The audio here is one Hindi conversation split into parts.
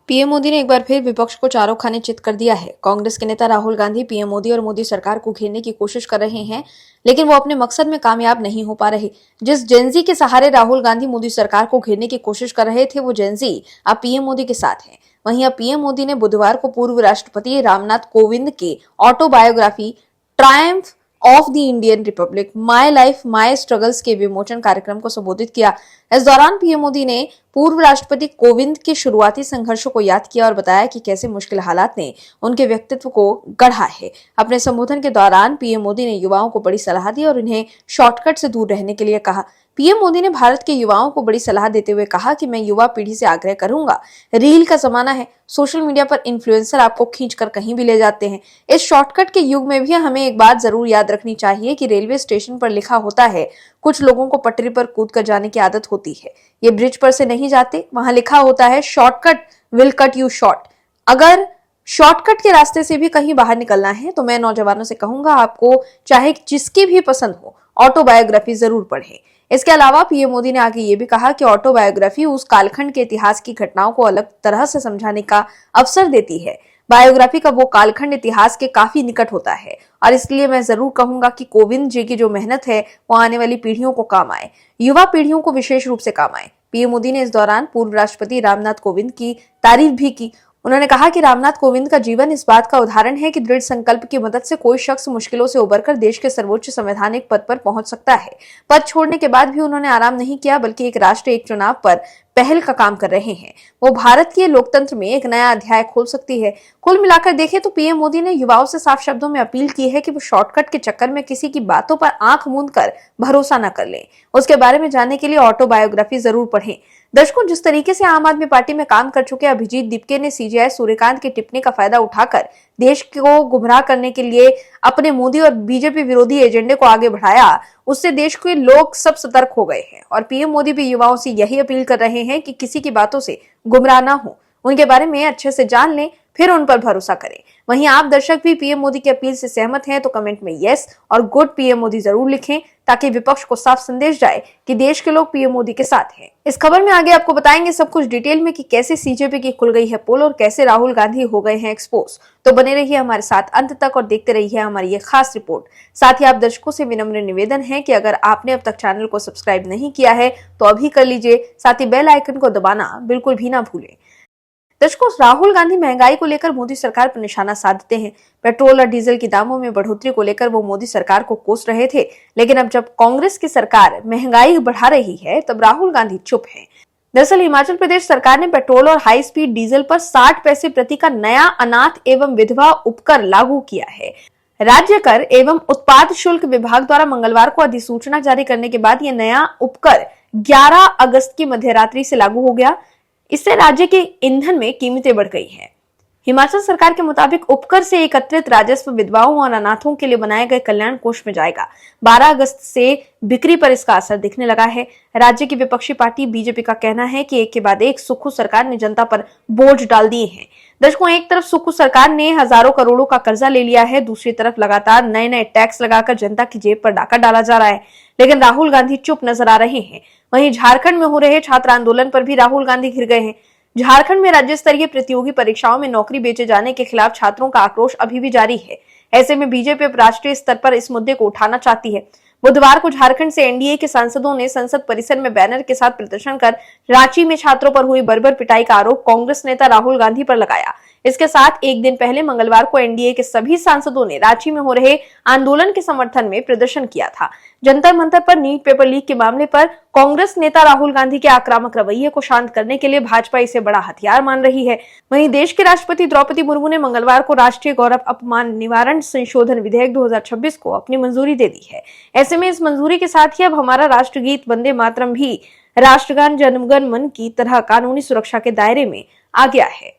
पीएम मोदी ने एक बार फिर विपक्ष को चारों खाने चित कर दिया है। कांग्रेस के नेता राहुल गांधी पीएम मोदी और मोदी सरकार को घेरने की कोशिश कर रहे हैं, लेकिन वो अपने मकसद में कामयाब नहीं हो पा रहे। जिस जेनजी के सहारे राहुल गांधी मोदी सरकार को घेरने की कोशिश कर रहे थे, वो जेनजी अब पीएम मोदी के साथ है। वहीं अब पीएम मोदी ने बुधवार को पूर्व राष्ट्रपति रामनाथ कोविंद के autobiography Triumph of the Indian Republic my life my struggles के विमोचन कार्यक्रम को संबोधित किया। इस दौरान पीएम मोदी ने पूर्व राष्ट्रपति कोविंद के शुरुआती संघर्षों को याद किया और बताया कि कैसे मुश्किल हालात ने उनके व्यक्तित्व को गढ़ा है। अपने संबोधन के दौरान पीएम मोदी ने युवाओं को बड़ी सलाह दी और उन्हें शॉर्टकट से दूर रहने के लिए कहा। पीएम मोदी ने भारत के युवाओं को बड़ी सलाह देते हुए कहा कि मैं युवा पीढ़ी से आग्रह करूंगा, रील का जमाना है, सोशल मीडिया पर इन्फ्लुएंसर आपको खींचकर कहीं भी ले जाते हैं। इस शॉर्टकट के युग में भी हमें एक बात जरूर याद रखनी चाहिए कि रेलवे स्टेशन पर लिखा होता है, कुछ लोगों को पटरी पर कूद कर जाने की आदत होती है। ये ब्रिज पर से नहीं जाते, वहां लिखा होता है shortcut will cut you short. अगर शॉर्टकट के रास्ते से भी कहीं बाहर निकलना है तो मैं नौजवानों से कहूंगा, आपको चाहे जिसकी भी पसंद हो, ऑटोबायोग्राफी जरूर पढ़ें। इसके अलावा पीएम मोदी ने आगे ये भी कहा कि ऑटोबायोग्राफी उस कालखंड के इतिहास की घटनाओं को अलग तरह से समझाने का अवसर देती है। बायोग्राफी का वो कालखंड इतिहास के काफी निकट होता है और इसलिए मैं जरूर कहूंगा कि कोविंद जी की जो मेहनत है वो आने वाली पीढ़ियों को काम आए, युवा पीढ़ियों को विशेष रूप से काम आए। पीएम मोदी ने इस दौरान पूर्व राष्ट्रपति रामनाथ कोविंद की तारीफ भी की। उन्होंने कहा कि रामनाथ कोविंद का जीवन इस बात का उदाहरण है कि दृढ़ संकल्प की मदद से कोई शख्स मुश्किलों से उबरकर देश के सर्वोच्च संवैधानिक पद पर पहुंच सकता है। पद छोड़ने के बाद भी उन्होंने आराम नहीं किया, बल्कि एक राष्ट्र एक चुनाव पर पहल का काम कर रहे हैं। वो भारत के लोकतंत्र में एक नया अध्याय खोल सकती है। कुल मिलाकर देखें तो पीएम मोदी ने युवाओं से साफ शब्दों में अपील की है कि वो शॉर्टकट के चक्कर में किसी की बातों पर आंख मूंद कर भरोसा न कर लें। उसके बारे में जानने के लिए ऑटोबायोग्राफी जरूर पढ़ें। दर्शकों, जिस तरीके से आम आदमी पार्टी में काम कर चुके अभिजीत दीपके ने सीजेआई सूर्यकांत की टिप्पणी का फायदा उठाकर देश को गुमराह करने के लिए अपने मोदी और बीजेपी विरोधी एजेंडे को आगे बढ़ाया, उससे देश के लोग सब सतर्क हो गए हैं और पीएम मोदी भी युवाओं से यही अपील कर रहे हैं कि किसी की बातों से गुमराह ना हो, उनके बारे में अच्छे से जान लें, फिर उन पर भरोसा करें। वहीं आप दर्शक भी पीएम मोदी की अपील से सहमत हैं तो कमेंट में यस और गुड पीएम मोदी जरूर लिखें, ताकि विपक्ष को साफ संदेश जाए कि देश के लोग पीएम मोदी के साथ हैं। इस खबर में आगे आपको बताएंगे सब कुछ डिटेल में कि कैसे सीजेपी की खुल गई है पोल और कैसे राहुल गांधी हो गए हैं एक्सपोज। तो बने रहिए हमारे साथ अंत तक और देखते रहिए हमारी ये खास रिपोर्ट। साथ ही आप दर्शकों से विनम्र निवेदन है कि अगर आपने अब तक चैनल को सब्सक्राइब नहीं किया है तो अभी कर लीजिए, साथ ही बेल आइकन को दबाना बिल्कुल भी ना भूलें। दर्शकों, राहुल गांधी महंगाई को लेकर मोदी सरकार पर निशाना साधते हैं। पेट्रोल और डीजल के दामों में बढ़ोतरी को लेकर वो मोदी सरकार को कोस रहे थे, लेकिन अब जब कांग्रेस की सरकार महंगाई बढ़ा रही है तब राहुल गांधी चुप हैं। दरअसल हिमाचल प्रदेश सरकार ने पेट्रोल और हाई स्पीड डीजल पर 60 पैसे प्रति का नया अनाथ एवं विधवा उपकर लागू किया है। राज्य कर एवं उत्पाद शुल्क विभाग द्वारा मंगलवार को अधिसूचना जारी करने के बाद यह नया उपकर 11 अगस्त की मध्यरात्रि से लागू हो गया। इससे राज्य के ईंधन में कीमतें बढ़ गई हैं। हिमाचल सरकार के मुताबिक उपकर से एकत्रित राजस्व विधवाओं और अनाथों के लिए बनाए गए कल्याण कोष में जाएगा। 12 अगस्त से बिक्री पर इसका असर दिखने लगा है। राज्य की विपक्षी पार्टी बीजेपी का कहना है कि एक के बाद एक सुक्खू सरकार ने जनता पर बोझ डाल दिए हैं। दर्शकों, एक तरफ सुक्खू सरकार ने हजारों करोड़ों का कर्जा ले लिया है, दूसरी तरफ लगातार नए नए टैक्स लगाकर जनता की जेब पर डाका डाला जा रहा है, लेकिन राहुल गांधी चुप नजर आ रहे हैं। वहीं झारखंड में हो रहे छात्र आंदोलन पर भी राहुल गांधी घिर गए हैं। झारखंड में राज्य स्तरीय प्रतियोगी परीक्षाओं में नौकरी बेचे जाने के खिलाफ छात्रों का आक्रोश अभी भी जारी है। ऐसे में बीजेपी राष्ट्रीय स्तर पर इस मुद्दे को उठाना चाहती है। बुधवार को झारखंड से एनडीए के सांसदों ने संसद परिसर में बैनर के साथ प्रदर्शन कर रांची में छात्रों पर हुई बर्बर पिटाई का आरोप कांग्रेस नेता राहुल गांधी पर लगाया। इसके साथ एक दिन पहले मंगलवार को एनडीए के सभी सांसदों ने रांची में हो रहे आंदोलन के समर्थन में प्रदर्शन किया था। जंतर मंतर पर नीट पेपर लीक के मामले पर कांग्रेस नेता राहुल गांधी के आक्रामक रवैये को शांत करने के लिए भाजपा इसे बड़ा हथियार मान रही है। वहीं देश की राष्ट्रपति द्रौपदी मुर्मू ने मंगलवार को राष्ट्रीय गौरव अपमान निवारण संशोधन विधेयक 2026 को अपनी मंजूरी दे दी है। ऐसे में इस मंजूरी के साथ ही अब हमारा राष्ट्रगीत वंदे मातरम भी राष्ट्रगान जनगण मन की तरह कानूनी सुरक्षा के दायरे में आ गया है।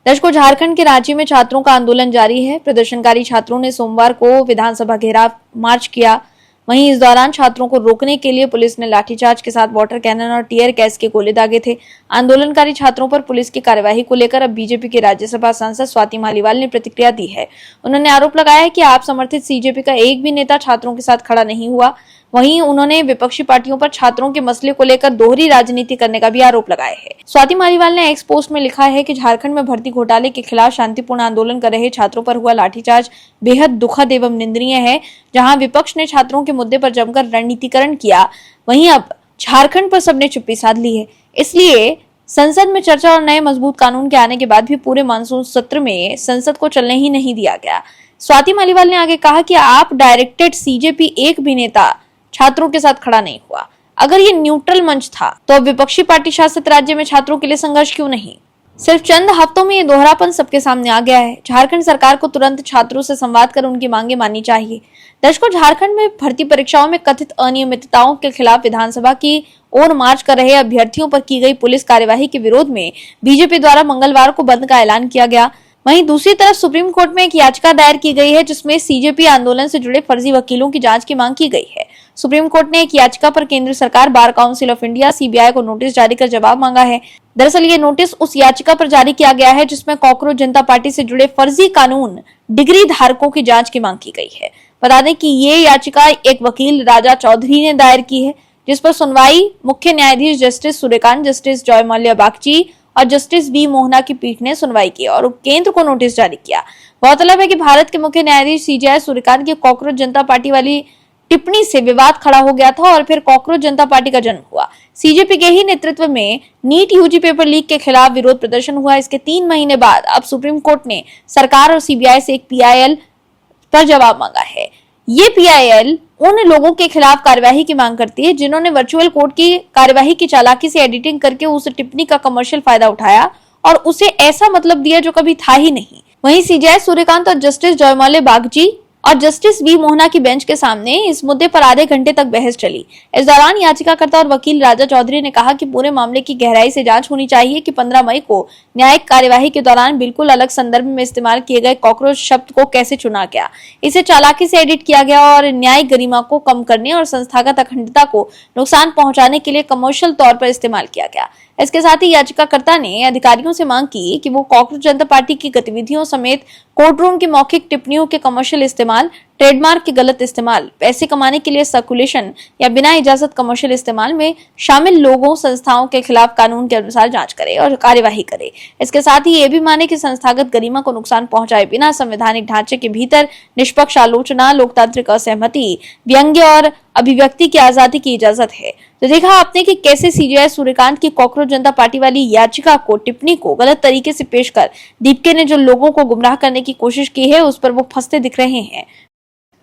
दर्शकों, झारखंड के रांची में छात्रों का आंदोलन जारी है। प्रदर्शनकारी छात्रों ने सोमवार को विधानसभा घेराव मार्च किया। वहीं इस दौरान छात्रों को रोकने के लिए पुलिस ने लाठीचार्ज के साथ वाटर कैनन और टीयर गैस के गोले दागे थे। आंदोलनकारी छात्रों पर पुलिस की कार्यवाही को लेकर अब बीजेपी के राज्यसभा सांसद स्वाति मालीवाल ने प्रतिक्रिया दी है। उन्होंने आरोप लगाया है कि आप समर्थित सीजेपी का एक भी नेता छात्रों के साथ खड़ा नहीं हुआ। वहीं उन्होंने विपक्षी पार्टियों पर छात्रों के मसले को लेकर दोहरी राजनीति करने का भी आरोप लगाया है। स्वाति मालीवाल ने एक्स पोस्ट में लिखा है कि झारखंड में भर्ती घोटाले के खिलाफ शांतिपूर्ण आंदोलन कर रहे छात्रों पर हुआ लाठीचार्ज बेहद दुखद एवं निंदनीय है। जहां विपक्ष ने छात्रों के मुद्दे पर जमकर रणनीतिकरण किया, वहीं अब झारखंड पर सबने चुप्पी साध ली है। इसलिए संसद में चर्चा और नए मजबूत कानून के आने के बाद भी पूरे मानसून सत्र में संसद को चलने ही नहीं दिया गया। स्वाति मालीवाल ने आगे कहा कि आप डायरेक्टेड सीजेपी एक भी नेता छात्रों के साथ खड़ा नहीं हुआ। अगर ये न्यूट्रल मंच था तो विपक्षी पार्टी शासित राज्य में छात्रों के लिए संघर्ष क्यों नहीं? सिर्फ चंद हफ्तों में ये दोहरापन सबके सामने आ गया है। झारखंड सरकार को तुरंत छात्रों से संवाद कर उनकी मांगे माननी चाहिए। दर्शकों, झारखंड में भर्ती परीक्षाओं में कथित अनियमितताओं के खिलाफ विधानसभा की ओर मार्च कर रहे अभ्यर्थियों पर की गई पुलिस कार्यवाही के विरोध में बीजेपी द्वारा मंगलवार को बंद का ऐलान किया गया। वहीं दूसरी तरफ सुप्रीम कोर्ट में एक याचिका दायर की गई है जिसमें सीजेपी आंदोलन से जुड़े फर्जी वकीलों की जांच की मांग की गई है। सुप्रीम कोर्ट ने एक याचिका पर केंद्र सरकार, bar council of India, CBI को नोटिस जारी कर जवाब मांगा है। दरअसल ये नोटिस उस याचिका पर जारी किया गया है जिसमें कॉकरोच जनता पार्टी से जुड़े फर्जी कानून डिग्री धारकों की जांच की मांग की गई है। बता दें कि ये याचिका एक वकील राजा चौधरी ने दायर की है, जिस पर सुनवाई मुख्य न्यायाधीश जस्टिस सूर्यकांत, जस्टिस जयमाल्या बागची और जस्टिस बी मोहना की पीठ ने सुनवाई की और केंद्र को नोटिस जारी किया। गौरतलब है कि भारत के मुख्य न्यायाधीश सीजेआई सूर्यकांत की कॉकरोच जनता पार्टी वाली टिप्पणी से विवाद खड़ा हो गया था और फिर कॉकरोच जनता पार्टी का जन्म हुआ। सीजेपी के ही नेतृत्व में नीट यूजी पेपर लीक के खिलाफ विरोध प्रदर्शन हुआ। इसके 3 महीने बाद अब सुप्रीम कोर्ट ने सरकार और सीबीआई से एक पीआईएल पर जवाब मांगा है। ये पीआईएल उन लोगों के खिलाफ कार्यवाही की मांग करती है जिन्होंने वर्चुअल कोर्ट की कार्यवाही की चालाकी से एडिटिंग करके उस टिप्पणी का कमर्शियल फायदा उठाया और उसे ऐसा मतलब दिया जो कभी था ही नहीं। वहीं सीजेआई सूर्यकांत और जस्टिस जयमाल्या बागची और जस्टिस बी मोहना की बेंच के सामने इस मुद्दे पर आधे घंटे तक बहस चली। इस दौरान याचिकाकर्ता और वकील राजा चौधरी ने कहा कि पूरे मामले की गहराई से जांच होनी चाहिए कि 15 मई को न्यायिक कार्यवाही के दौरान बिल्कुल अलग संदर्भ में इस्तेमाल किए गए कॉकरोच शब्द को कैसे चुना गया, इसे चालाकी से एडिट किया गया और न्यायिक गरिमा को कम करने और संस्थागत अखंडता को नुकसान पहुंचाने के लिए कमर्शियल तौर पर इस्तेमाल किया गया। इसके साथ ही याचिकाकर्ता ने अधिकारियों से मांग की कि वो कॉकरोच जनता पार्टी की गतिविधियों समेत कोर्टरूम की मौखिक टिप्पणियों के कमर्शियल इस्तेमाल, ट्रेडमार्क के गलत इस्तेमाल, पैसे कमाने के लिए सर्कुलेशन या बिना इजाजत कमर्शियल इस्तेमाल में शामिल लोगों संस्थाओं के खिलाफ कानून के अनुसार जांच करे और कार्यवाही करे। इसके साथ ही ये भी माने कि संस्थागत गरिमा को नुकसान पहुंचाए बिना संवैधानिक ढांचे के भीतर निष्पक्ष आलोचना, लोकतांत्रिक असहमति, व्यंग्य और अभिव्यक्ति की आजादी की इजाजत है। तो देखा आपने कि कैसे सीजेआई सूर्यकांत की कॉकरोच जनता पार्टी वाली याचिका को, टिप्पणी को गलत तरीके से पेश कर दीपके ने जो लोगों को गुमराह करने की कोशिश की है उस पर वो फंसते दिख रहे हैं।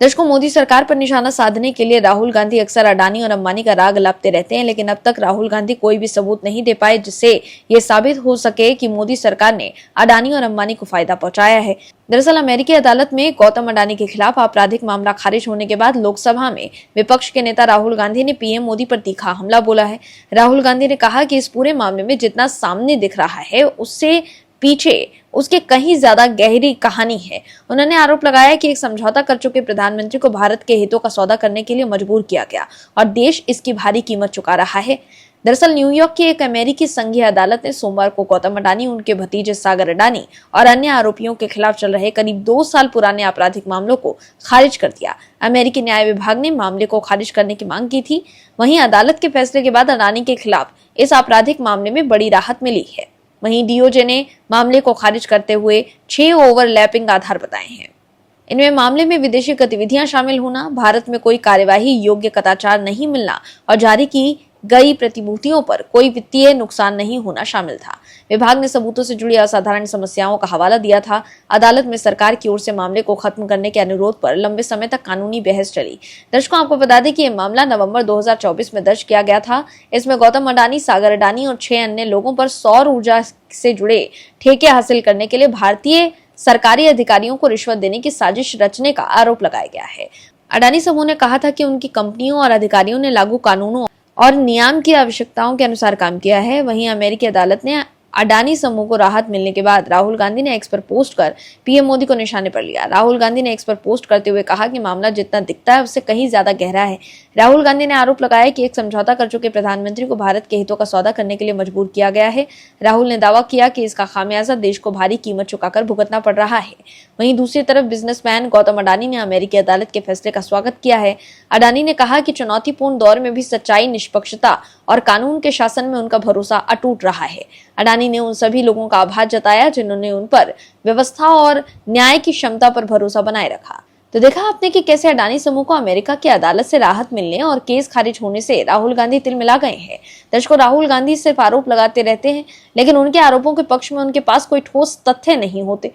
दर्शकों, मोदी सरकार पर निशाना साधने के लिए राहुल गांधी अक्सर अडानी और अंबानी का राग अलापते रहते हैं, लेकिन अब तक राहुल गांधी कोई भी सबूत नहीं दे पाए जिससे ये साबित हो सके कि मोदी सरकार ने अडानी और अंबानी को फायदा पहुंचाया है। दरअसल अमेरिकी अदालत में गौतम अडानी के खिलाफ आपराधिक मामला खारिज होने के बाद लोकसभा में विपक्ष के नेता राहुल गांधी ने पीएम मोदी पर तीखा हमला बोला है। राहुल गांधी ने कहा कि इस पूरे मामले में जितना सामने दिख रहा है उससे पीछे उसके कहीं ज्यादा गहरी कहानी है। उन्होंने आरोप लगाया कि एक समझौता कर चुके प्रधानमंत्री को भारत के हितों का सौदा करने के लिए मजबूर किया गया और देश इसकी भारी कीमत चुका रहा है। दरअसल न्यूयॉर्क की एक अमेरिकी संघीय अदालत ने सोमवार को गौतम अडानी, उनके भतीजे सागर अडानी और अन्य आरोपियों के खिलाफ चल रहे करीब 2 साल पुराने आपराधिक मामलों को खारिज कर दिया। अमेरिकी न्याय विभाग ने मामले को खारिज करने की मांग की थी। वहीं अदालत के फैसले के बाद अडानी के खिलाफ इस आपराधिक मामले में बड़ी राहत मिली है। वहीं डीओजे ने मामले को खारिज करते हुए 6 ओवरलैपिंग आधार बताए हैं। इनमें मामले में विदेशी गतिविधियां शामिल होना, भारत में कोई कार्यवाही योग्य कदाचार नहीं मिलना और जारी की गई प्रतिभूतियों पर कोई वित्तीय नुकसान नहीं होना शामिल था। विभाग ने सबूतों से जुड़ी असाधारण समस्याओं का हवाला दिया था। अदालत में सरकार की ओर से मामले को खत्म करने के अनुरोध पर लंबे समय तक कानूनी बहस चली। दर्शकों, आपको बता दें कि यह मामला नवंबर 2024 में दर्ज किया गया था। इसमें गौतम अडानी, सागर अडानी और 6 अन्य लोगों पर सौर ऊर्जा से जुड़े ठेके हासिल करने के लिए भारतीय सरकारी अधिकारियों को रिश्वत देने की साजिश रचने का आरोप लगाया गया है। अडानी समूह ने कहा था कि उनकी कंपनियों और अधिकारियों ने लागू कानूनों और नियम की आवश्यकताओं के अनुसार काम किया है। वहीं अमेरिकी अदालत ने अडानी समूह को राहत मिलने के बाद राहुल गांधी ने एक्स पर पोस्ट कर पीएम मोदी को निशाने पर लिया। राहुल गांधी ने एक्स पर पोस्ट करते हुए कहा कि मामला जितना दिखता है उससे कहीं ज्यादा गहरा है। राहुल गांधी ने आरोप लगाया कि एक समझौता कर चुके प्रधानमंत्री को भारत के हितों का सौदा करने के लिए मजबूर किया गया है। राहुल ने दावा किया कि इसका खामियाजा देश को भारी कीमत चुकाकर भुगतना पड़ रहा है। वहीं दूसरी तरफ बिजनेसमैन गौतम अडानी ने अमेरिकी अदालत के फैसले का स्वागत किया है। अडानी ने कहा कि चुनौतीपूर्ण दौर में भी सच्चाई, निष्पक्षता और कानून के शासन में उनका भरोसा अटूट रहा है। अडानी ने उन सभी लोगों का आभार जताया जिन्होंने उन पर व्यवस्था और न्याय की क्षमता पर भरोसा बनाए रखा। तो देखा आपने कि कैसे अडानी समूह को अमेरिका की अदालत से राहत मिलने और केस खारिज होने से राहुल गांधी तिलमिला गए हैं। दर्शकों, राहुल गांधी सिर्फ आरोप लगाते रहते हैं, लेकिन उनके आरोपों के पक्ष में उनके पास कोई ठोस तथ्य नहीं होते।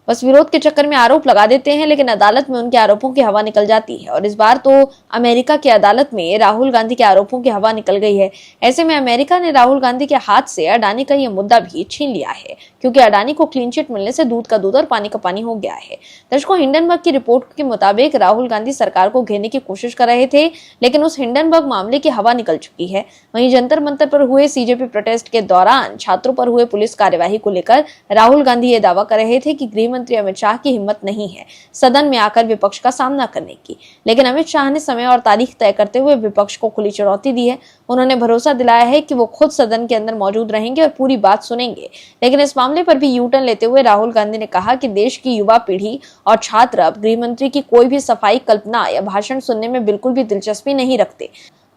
बस विरोध के चक्कर में आरोप लगा देते हैं, लेकिन अदालत में उनके आरोपों की हवा निकल जाती है। और इस बार तो अमेरिका की अदालत में राहुल गांधी के आरोपों की हवा निकल गई है। ऐसे में अमेरिका ने राहुल गांधी के हाथ से अडानी का यह मुद्दा भी छीन लिया है, क्योंकि अडानी को क्लीन चिट मिलने से दूध का दूध और पानी का पानी हो गया है। दर्शकों, हिंडनबर्ग की रिपोर्ट के मुताबिक राहुल गांधी सरकार को घेरने की कोशिश कर रहे थे, लेकिन उस हिंडनबर्ग मामले की हवा निकल चुकी है। वहीं जंतर मंतर पर हुए सीजेपी प्रोटेस्ट के दौरान छात्रों पर हुए पुलिस कार्यवाही को लेकर राहुल गांधी ये दावा कर रहे थे कि गृह मंत्री अमित शाह की हिम्मत नहीं है सदन में आकर विपक्ष का सामना करने की, लेकिन अमित शाह ने समय और तारीख तय करते हुए विपक्ष को खुली चुनौती दी है। उन्होंने भरोसा दिलाया है कि वो खुद सदन के अंदर मौजूद रहेंगे और पूरी बात सुनेंगे। लेकिन इस मामले पर भी यू टर्न लेते हुए राहुल गांधी ने कहा कि देश की युवा पीढ़ी और छात्र अब गृह मंत्री की कोई भी सफाई, कल्पना या भाषण सुनने में बिल्कुल भी दिलचस्पी नहीं रखते।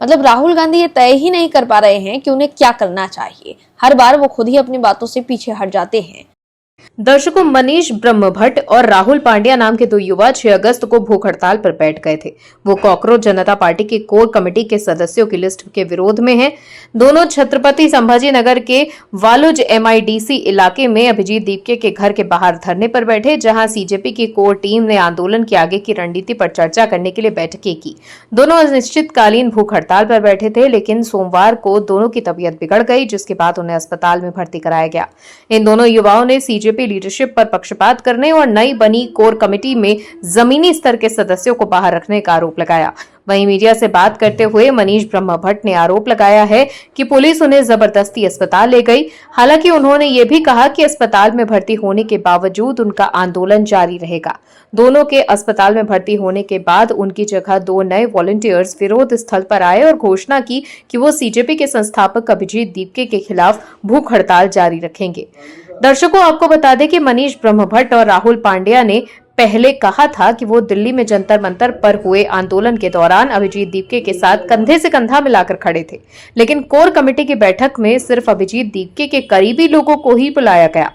मतलब राहुल गांधी ये तय ही नहीं कर पा रहे हैं कि उन्हें क्या करना चाहिए। हर बार वो खुद ही अपनी बातों से पीछे हट जाते हैं। दर्शकों, मनीष ब्रह्मभट्ट और राहुल पांड्या नाम के दो युवा 6 अगस्त को भूख हड़ताल पर बैठ गए थे। वो कॉकरोच जनता पार्टी की कोर कमेटी के सदस्यों की लिस्ट के विरोध में हैं। दोनों छत्रपति संभाजी नगर के वालुज MIDC इलाके में अभिजीत दीपके के घर के बाहर धरने पर बैठे, जहां सीजेपी की कोर टीम ने आंदोलन के आगे की रणनीति पर चर्चा करने के लिए बैठकें की। दोनों अनिश्चितकालीन भूख हड़ताल पर बैठे थे, लेकिन सोमवार को दोनों की तबीयत बिगड़ गई, जिसके बाद उन्हें अस्पताल में भर्ती कराया गया। इन दोनों युवाओं ने सीजेपी लीडरशिप पर पक्षपात करने और नई बनी कोर कमेटी में जमीनी स्तर के सदस्यों को बाहर रखने का आरोप लगाया। वहीं मीडिया से बात करते हुए मनीष ब्रह्मभट्ट ने आरोप लगाया है कि पुलिस उन्हें जबरदस्ती अस्पताल ले गई। हालांकि उन्होंने ये भी कहा कि अस्पताल में भर्ती होने के बावजूद उनका आंदोलन जारी रहेगा। दोनों के अस्पताल में भर्ती होने के बाद उनकी जगह 2 नए वॉलंटियर्स विरोध स्थल पर आए और घोषणा की कि वो सीजेपी के संस्थापक अभिजीत दीपके के खिलाफ भूख हड़ताल जारी रखेंगे। दर्शकों, आपको बता दें कि मनीष ब्रह्मभट्ट और राहुल पांड्या ने पहले कहा था कि वो दिल्ली में जंतर मंतर पर हुए आंदोलन के दौरान अभिजीत दीपके के साथ कंधे से कंधा मिलाकर खड़े थे, लेकिन कोर कमेटी की बैठक में सिर्फ अभिजीत दीपके के करीबी लोगों को ही बुलाया गया।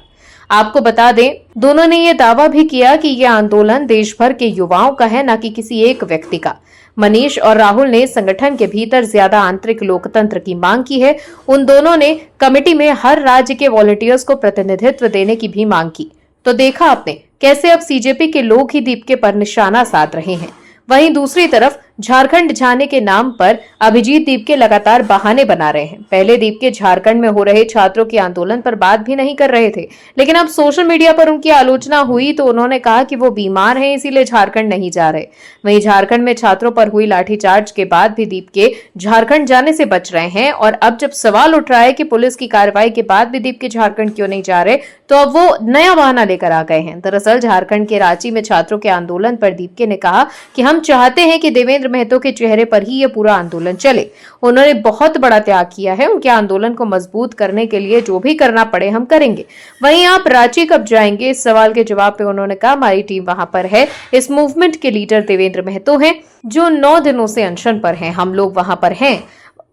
आपको बता दें, दोनों ने ये दावा भी किया कि यह आंदोलन देश भर के युवाओं का है, न कि किसी एक व्यक्ति का। मनीष और राहुल ने संगठन के भीतर ज्यादा आंतरिक लोकतंत्र की मांग की है। उन दोनों ने कमेटी में हर राज्य के वॉलंटियर्स को प्रतिनिधित्व देने की भी मांग की। तो देखा आपने कैसे अब सीजेपी के लोग ही दीपके पर निशाना साध रहे हैं। वहीं दूसरी तरफ झारखंड जाने के नाम पर अभिजीत दीपके लगातार बहाने बना रहे हैं। पहले दीपके झारखंड में हो रहे छात्रों के आंदोलन पर बात भी नहीं कर रहे थे, लेकिन अब सोशल मीडिया पर उनकी आलोचना हुई तो उन्होंने कहा कि वो बीमार हैं, इसीलिए झारखंड नहीं जा रहे। वहीं झारखंड में छात्रों पर हुई लाठीचार्ज के बाद भी दीपके झारखंड जाने से बच रहे हैं। और अब जब सवाल उठ रहा है कि पुलिस की कार्रवाई के बाद भी दीपके झारखंड क्यों नहीं जा रहे, तो अब वो नया बहाना लेकर आ गए हैं। दरअसल झारखंड के रांची में छात्रों के आंदोलन पर दीपके ने कहा कि हम चाहते हैं कि देवेंद्र महतो के चेहरे पर ही यह पूरा आंदोलन चले। उन्होंने बहुत बड़ा त्याग किया है, उनके आंदोलन को मजबूत करने के लिए जो भी करना पड़े हम करेंगे। वहीं आप रांची कब जाएंगे, इस सवाल के जवाब पे उन्होंने कहा हमारी टीम वहां पर है। इस मूवमेंट के लीडर देवेंद्र महतो हैं, जो 9 दिनों से अनशन पर हैं। हम लोग वहां पर हैं।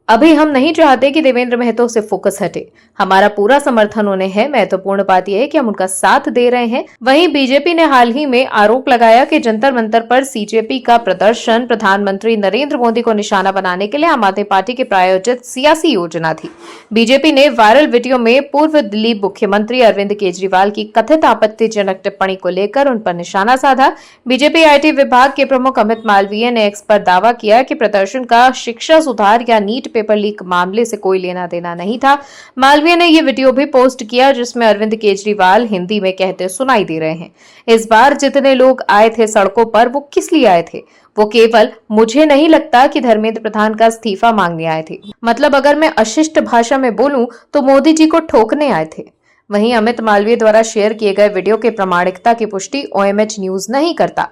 अभी हम नहीं चाहते कि देवेंद्र महतो से फोकस हटे। हमारा पूरा समर्थन उन्हें है। महत्वपूर्ण बात यह है कि हम उनका साथ दे रहे हैं। वहीं बीजेपी ने हाल ही में आरोप लगाया कि जंतर मंतर पर सीजेपी का प्रदर्शन प्रधानमंत्री नरेंद्र मोदी को निशाना बनाने के लिए आम आदमी पार्टी के प्रायोजित सियासी योजना थी। बीजेपी ने वायरल वीडियो में पूर्व दिल्ली मुख्यमंत्री अरविंद केजरीवाल की कथित आपत्तिजनक टिप्पणी को लेकर उन पर निशाना साधा। बीजेपी IT विभाग के प्रमुख अमित मालवीय ने एक्स पर दावा किया कि प्रदर्शन का शिक्षा सुधार या नीट पेपर लीक मामले से कोई लेना देना नहीं था। मालवीय ने यह वीडियो भी पोस्ट किया जिसमें अरविंद केजरीवाल हिंदी में कहते सुनाई दे रहे हैं, इस बार जितने लोग आए थे सड़कों पर वो किस लिए आए थे? वो केवल मुझे नहीं लगता कि धर्मेंद्र प्रधान का इस्तीफा मांगने आए थे। मतलब अगर मैं अशिष्ट भाषा में बोलूं तो मोदी जी को ठोकने आए थे। वहीं अमित मालवीय द्वारा शेयर किए गए वीडियो के प्रामाणिकता की पुष्टि OMH न्यूज नहीं करता।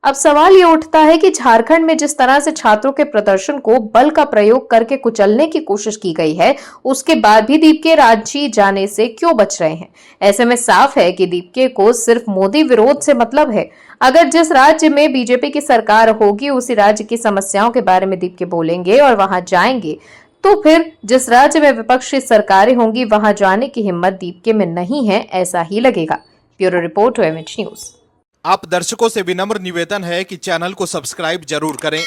अब सवाल ये उठता है कि झारखंड में जिस तरह से छात्रों के प्रदर्शन को बल का प्रयोग करके कुचलने की कोशिश की गई है, उसके बाद भी दीपके रांची जाने से क्यों बच रहे हैं? ऐसे में साफ है कि दीपके को सिर्फ मोदी विरोध से मतलब है। अगर जिस राज्य में बीजेपी की सरकार होगी, उसी राज्य की समस्याओं के बारे में दीपके बोलेंगे और वहां जाएंगे, तो फिर जिस राज्य में विपक्षी सरकारें होंगी, वहां जाने की हिम्मत दीपके में नहीं है, ऐसा ही लगेगा। Bureau report OMH news. आप दर्शकों से विनम्र निवेदन है कि चैनल को सब्सक्राइब जरूर करें